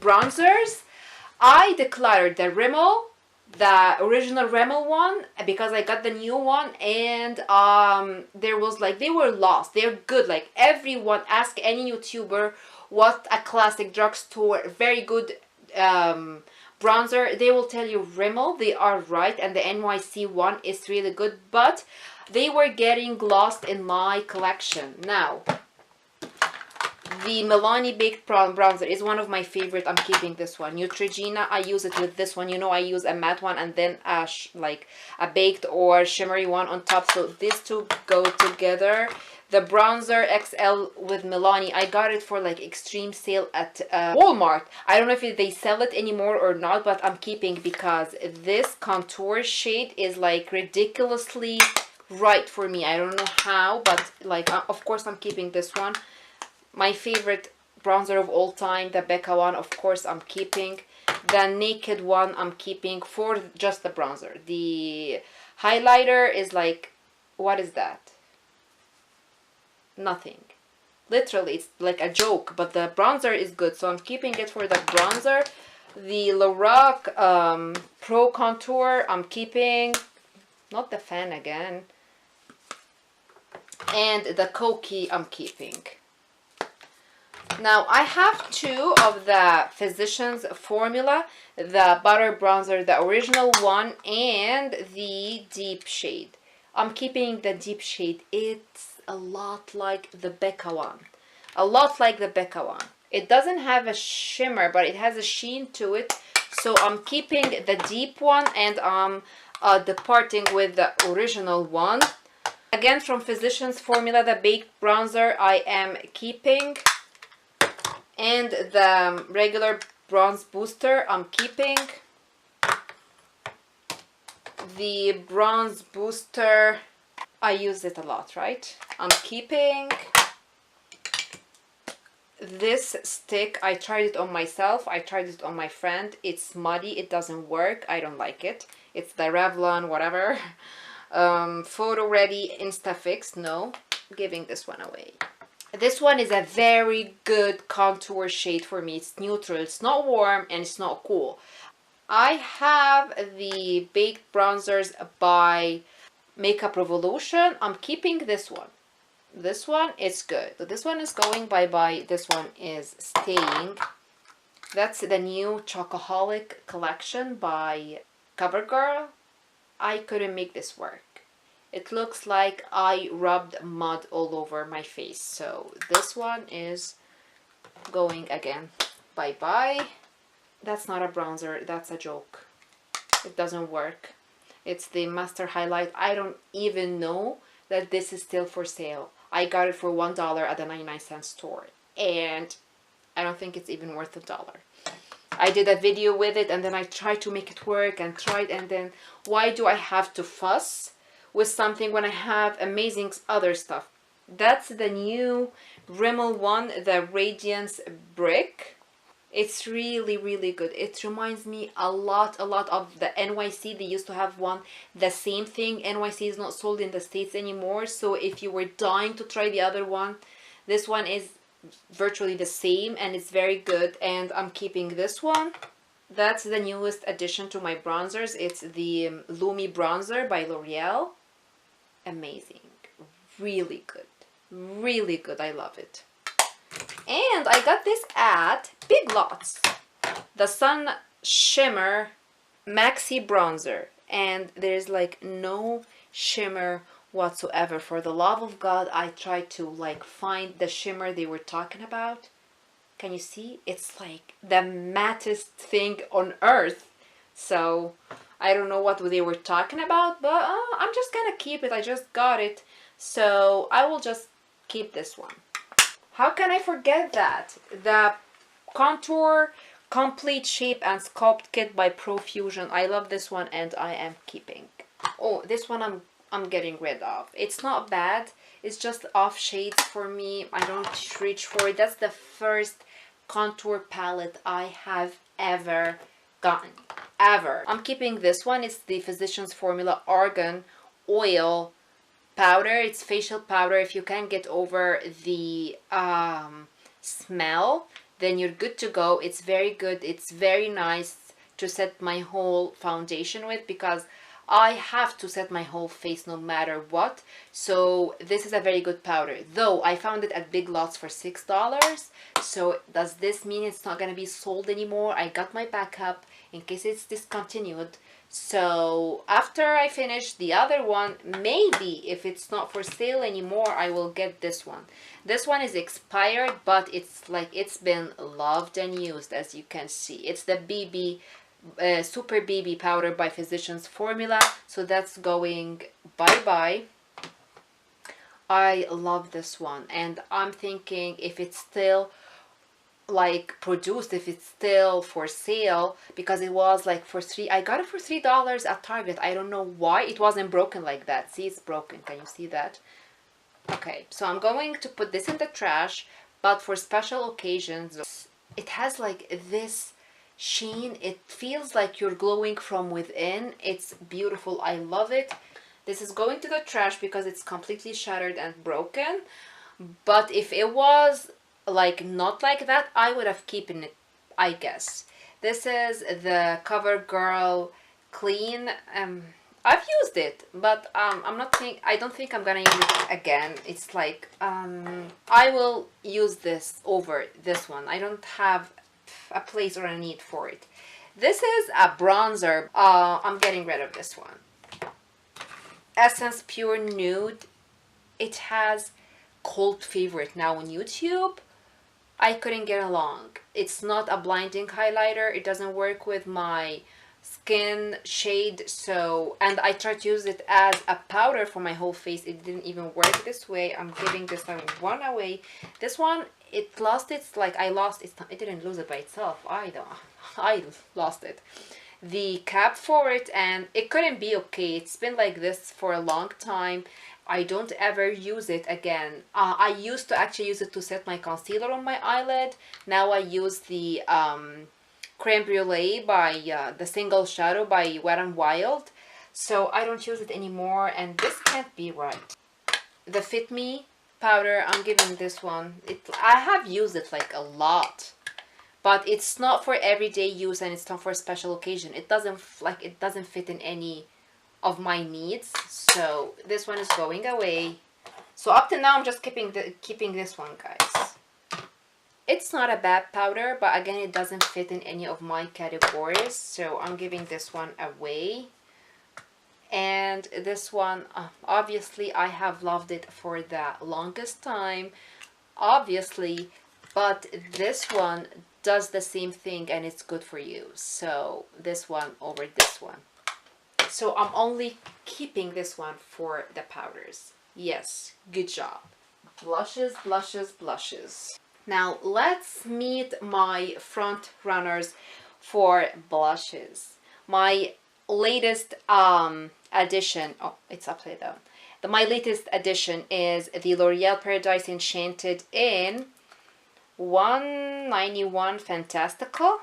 bronzers, I decluttered the Rimmel, the original Rimmel one, because I got the new one, and there was like, they were lost. They're good. Like, everyone, ask any YouTuber what a classic drugstore very good bronzer, they will tell you Rimmel. They are right, and the NYC one is really good, but they were getting lost in my collection. Now, the Milani Baked Bronzer is one of my favorite. I'm keeping this one. Neutrogena, I use it with this one. You know, I use a matte one and then like a baked or shimmery one on top. So these two go together. The bronzer XL with Milani, I got it for like extreme sale at Walmart. I don't know if they sell it anymore or not, but I'm keeping because this contour shade is like ridiculously right for me. I don't know how, but like, of course I'm keeping this one. My favorite bronzer of all time, the Becca one, of course I'm keeping. The Naked one I'm keeping for just the bronzer. The highlighter is like, what is that? Nothing. Literally, it's like a joke, but the bronzer is good, so I'm keeping it for the bronzer. The Lorac Pro Contour I'm keeping. Not the fan again. And the Koki I'm keeping. Now, I have two of the Physicians Formula, the Butter Bronzer, the original one, and the Deep Shade. I'm keeping the Deep Shade. It's a lot like the Becca one. A lot like the Becca one. It doesn't have a shimmer, but it has a sheen to it. So I'm keeping the deep one, and I'm departing with the original one. Again, from Physicians Formula, the Baked Bronzer I am keeping. And the regular bronze booster I'm keeping. The bronze booster, I use it a lot, right? I'm keeping. This stick, I tried it on myself. I tried it on my friend. It's muddy. It doesn't work. I don't like it. It's the Revlon, whatever. Photo Ready Instafix. No, I'm giving this one away. This one is a very good contour shade for me. It's neutral. It's not warm and it's not cool. I have the Baked Bronzers by Makeup Revolution. I'm keeping this one. This one is good. So this one is going bye-bye. This one is staying. That's the new Chocoholic collection by CoverGirl. I couldn't make this work. It looks like I rubbed mud all over my face. So this one is going again. Bye-bye. That's not a bronzer. That's a joke. It doesn't work. It's the Master Highlight. I don't even know that this is still for sale. I got it for $1 at the 99-cent store. And I don't think it's even worth $1. I did a video with it and then I tried to make it work and tried, and then why do I have to fuss with something when I have amazing other stuff? That's the new Rimmel one, the Radiance Brick. It's really, really good. It reminds me a lot of the NYC. They used to have one, the same thing. NYC is not sold in the States anymore. So if you were dying to try the other one, this one is virtually the same and it's very good. And I'm keeping this one. That's the newest addition to my bronzers. It's the Lumi Bronzer by L'Oreal. Amazing. Really good. Really good. I love it. And I got this at Big Lots. The Sun Shimmer Maxi Bronzer. And there's like no shimmer whatsoever. For the love of God, I tried to like find the shimmer they were talking about. Can you see? It's like the mattest thing on earth. So I don't know what they were talking about, but I'm just gonna keep it. I just got it. So I will just keep this one. How can I forget that? The Contour Complete Shape and Sculpt Kit by Profusion. I love this one and I am keeping. Oh, this one I'm getting rid of. It's not bad. It's just off shades for me. I don't reach for it. That's the first contour palette I have ever gotten. Ever. I'm keeping this one. It's the Physicians Formula Argan Oil Powder. It's facial powder. If you can't get over the smell, then you're good to go. It's very good. It's very nice to set my whole foundation with, because I have to set my whole face no matter what. So this is a very good powder, though I found it at Big Lots for $6. So does this mean it's not going to be sold anymore? I got my backup in case it's discontinued. So after I finish the other one, maybe if it's not for sale anymore, I will get this one. This one is expired, but it's like it's been loved and used, as you can see. It's the BB Super BB powder by Physicians Formula. So that's going bye-bye. I love this one, and I'm thinking if it's still like produced, if it's still for sale, because it was like for I got it for $3 at Target. I don't know why it wasn't broken like that. See, it's broken. Can you see that? Okay, so I'm going to put this in the trash, but for special occasions, it has like this sheen. It feels like you're glowing from within. It's beautiful. I love it. This is going to the trash because it's completely shattered and broken. But if it was like not like that, I would have kept it, I guess. This is the CoverGirl Clean. I've used it, but I don't think I'm gonna use it again. It's like I will use this over this one. I don't have a place or a need for it. This is a bronzer. I'm getting rid of this one. Essence Pure Nude. It has cult favorite now on YouTube. I couldn't get along. It's not a blinding highlighter. It doesn't work with my skin shade. So, and I tried to use it as a powder for my whole face. It didn't even work this way. I'm giving this one away. This one, it lost its, like I lost it. It didn't lose it by itself. I lost it. The cap for it, and it couldn't be okay. It's been like this for a long time. I don't ever use it again. I used to actually use it to set my concealer on my eyelid. Now I use the Creme Brulee by the Single Shadow by Wet n Wild. So I don't use it anymore, and this can't be right. The Fit Me powder, I'm giving this one. I have used it like a lot, but it's not for everyday use, and it's not for a special occasion. It doesn't fit in any of my needs. So this one is going away. So up to now I'm just keeping this one, guys. It's not a bad powder, but again, it doesn't fit in any of my categories, so I'm giving this one away. And this one, obviously I have loved it for the longest time, obviously, but this one does the same thing and it's good for you. So this one over this one. So I'm only keeping this one for the powders. Yes, good job. Blushes, blushes, blushes. Now let's meet my front runners for blushes. My latest addition, oh, it's upside down. My latest addition is the L'Oreal Paradise Enchanted in 191 Fantastical.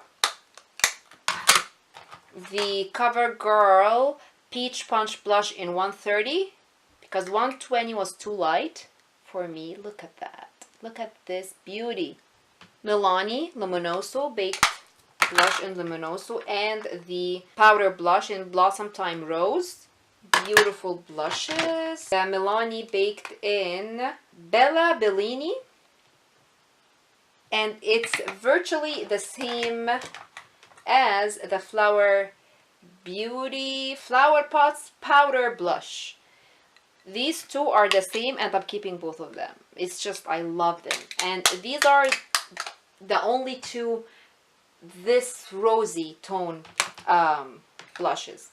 The CoverGirl Peach Punch Blush in 130, because 120 was too light for me. Look at that. Look at this beauty. Milani Luminoso Baked Blush in Luminoso, and the Powder Blush in Blossom Time Rose. Beautiful blushes. The Milani Baked in Bella Bellini, and it's virtually the same as the Flower Beauty Flower Pots Powder Blush. These two are the same, and I'm keeping both of them. It's just, I love them. And these are the only two this rosy tone blushes.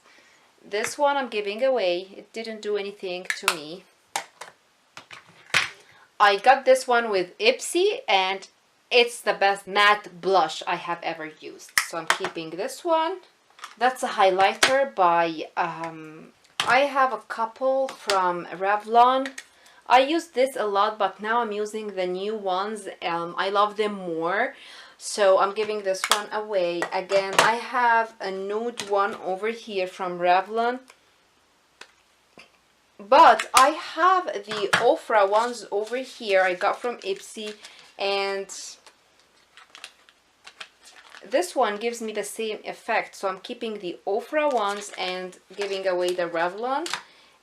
This one I'm giving away. It didn't do anything to me. I got this one with Ipsy, and it's the best matte blush I have ever used. So I'm keeping this one. That's a highlighter by, I have a couple from Revlon. I use this a lot, but now I'm using the new ones. I love them more. So I'm giving this one away. Again, I have a nude one over here from Revlon. But I have the Ofra ones over here I got from Ipsy. And this one gives me the same effect, so I'm keeping the Ofra ones and giving away the Revlon.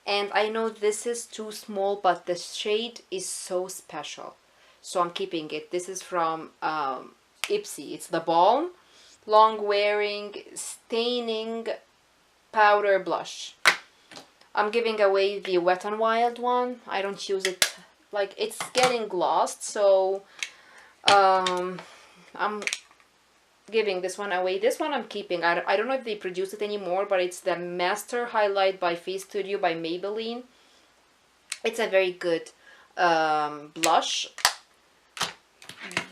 And I know this is too small, but the shade is so special, so I'm keeping it. This is from Ipsy. It's the Balm Long Wearing Staining Powder Blush. I'm giving away the Wet n Wild one. I don't use it, like, it's getting glossed, so I'm giving this one away. This one I'm keeping. I don't know if they produce it anymore, but it's the Master Highlight by Face Studio by Maybelline. It's a very good blush.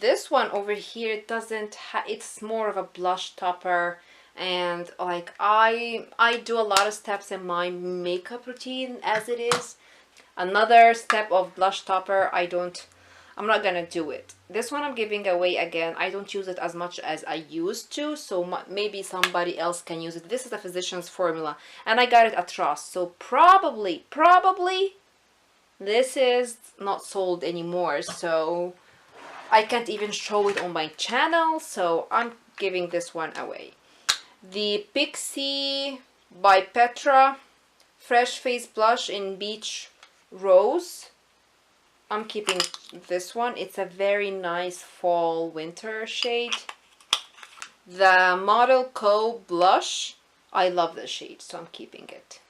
This one over here doesn't it's more of a blush topper, and like I do a lot of steps in my makeup routine as it is. Another step of blush topper, I'm not gonna do it. This one I'm giving away again. I don't use it as much as I used to, so maybe somebody else can use it. This is a Physicians Formula, and I got it at Ross, so probably this is not sold anymore, so I can't even show it on my channel, so I'm giving this one away. The Pixie by Petra Fresh Face Blush in Beach Rose. I'm keeping this one. It's a very nice fall winter shade. The Model Co blush. I love the shade, so I'm keeping it.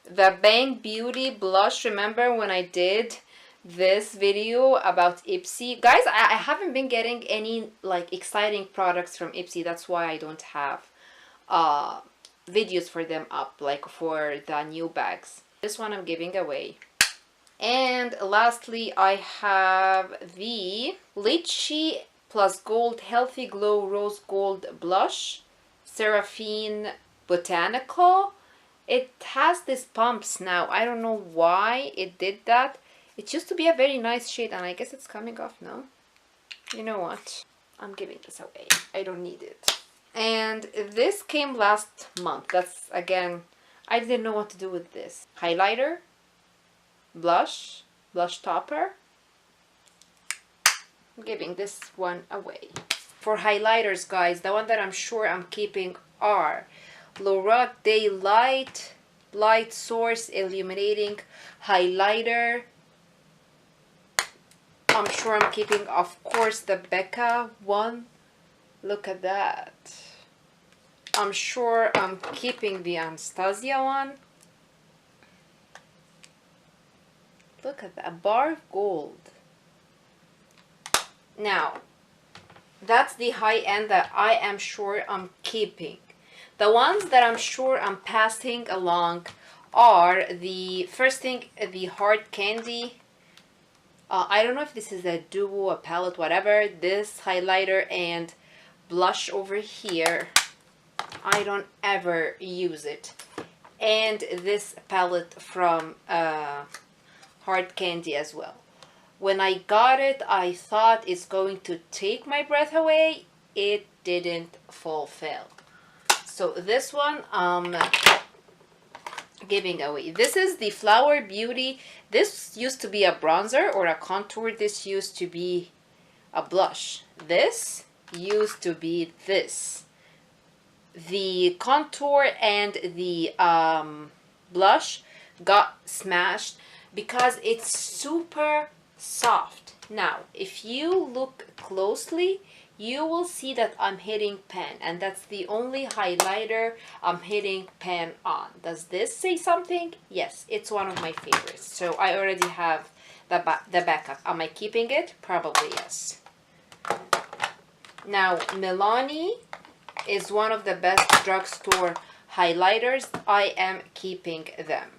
The Bang Beauty blush. Remember when I did this video about Ipsy? Guys, I haven't been getting any like exciting products from Ipsy. That's why I don't have videos for them up, like for the new bags. This one I'm giving away. And lastly, I have the Lychee Plus Gold Healthy Glow Rose Gold Blush, Seraphine Botanical. It has these pumps now. I don't know why it did that. It used to be a very nice shade, and I guess it's coming off now. You know what? I'm giving this away. I don't need it. And this came last month. That's, again, I didn't know what to do with this. Highlighter. Blush topper. I'm giving this one away. For highlighters, guys, the one that I'm sure I'm keeping are Lorac Daylight Light Source Illuminating Highlighter. I'm sure I'm keeping, of course, the Becca one. Look at that. I'm sure I'm keeping the Anastasia one. Look at that, bar of gold. Now, that's the high end that I am sure I'm keeping. The ones that I'm sure I'm passing along are the first thing, the Hard Candy. I don't know if this is a duo, a palette, whatever. This highlighter and blush over here. I don't ever use it. And this palette from Hard Candy as well. When I got it, I thought it's going to take my breath away. It didn't fulfill. So this one I'm giving away. This is the Flower Beauty. This used to be a bronzer or a contour. This used to be a blush. This used to be this. The contour and the blush got smashed because it's super soft. Now, if you look closely, you will see that I'm hitting pan, and that's the only highlighter I'm hitting pan on. Does this say something? Yes, it's one of my favorites. So I already have the backup. Am I keeping it? Probably yes. Now, Milani is one of the best drugstore highlighters. I am keeping them.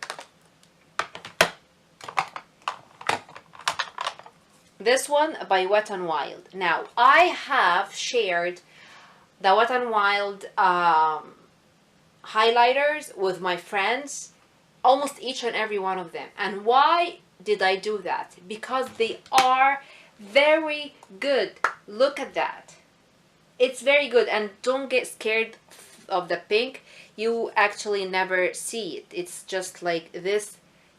This one by Wet n Wild. Now, I have shared the Wet n Wild highlighters with my friends, almost each and every one of them. And why did I do that? Because they are very good. Look at that. It's very good, and don't get scared of the pink. You actually never see it. It's just like this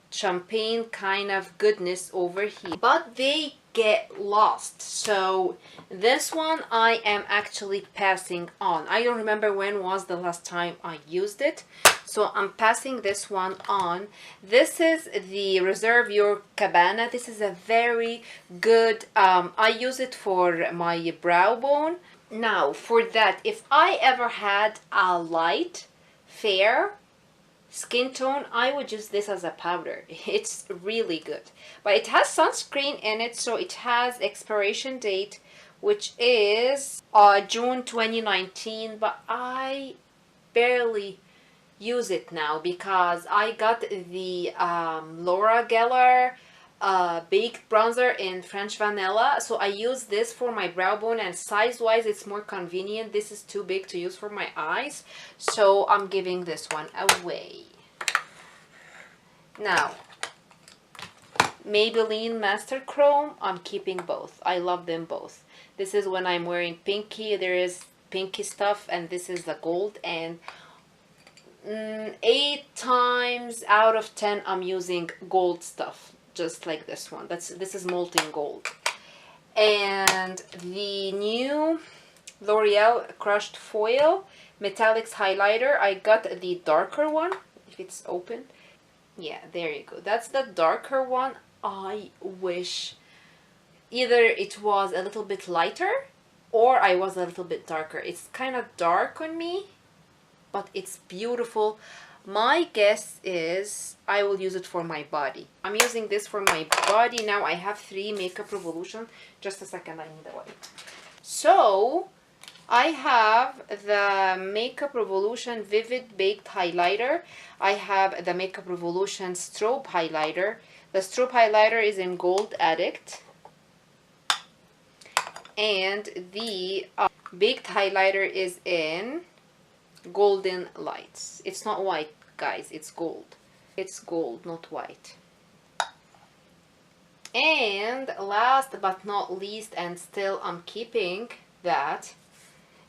champagne kind of goodness over here. But they get lost. So this one I am actually passing on. I don't remember when was the last time I used it, so I'm passing this one on. This is the Reserve Your Cabana. This is a very good, I use it for my brow bone. Now for that, if I ever had a light, fair skin tone, I would use this as a powder. It's really good, but it has sunscreen in it, so it has expiration date, which is June 2019, but I barely use it now because I got the Laura Geller baked bronzer in French vanilla, so I use this for my brow bone, and size wise it's more convenient. This is too big to use for my eyes, so I'm giving this one away. Now Maybelline Master Chrome, I'm keeping both. I love them both. This is when I'm wearing pinky, there is pinky stuff, and this is the gold, and 8 times out of 10 I'm using gold stuff, just like this one. This is molten gold. And the new L'Oreal Crushed Foil Metallics highlighter, I got the darker one, if it's open. Yeah, there you go. That's the darker one. I wish either it was a little bit lighter or I was a little bit darker. It's kind of dark on me, but it's beautiful. My guess is I will use it for my body. I'm using this for my body now. I have 3 Makeup Revolution. Just a second, I need a wipe. So I have the Makeup Revolution Vivid Baked Highlighter. I have the Makeup Revolution Strobe Highlighter. The Strobe Highlighter is in Gold Addict. And the Baked Highlighter is in Golden Lights. It's not white, guys, it's gold. It's gold, not white. And last but not least, and still I'm keeping that,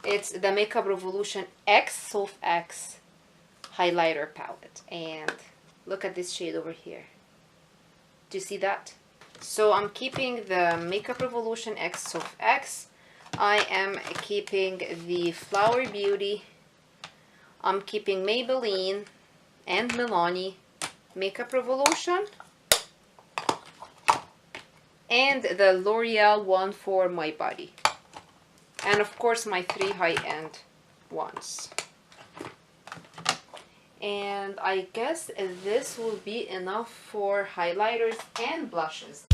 it's the Makeup Revolution X Soft X highlighter palette. And look at this shade over here. Do you see that? So I'm keeping the Makeup Revolution X Soft X. I am keeping the Flower Beauty. I'm keeping Maybelline and Milani Makeup Revolution. And the L'Oreal one for my body. And of course my 3 high-end ones. And I guess this will be enough for highlighters and blushes.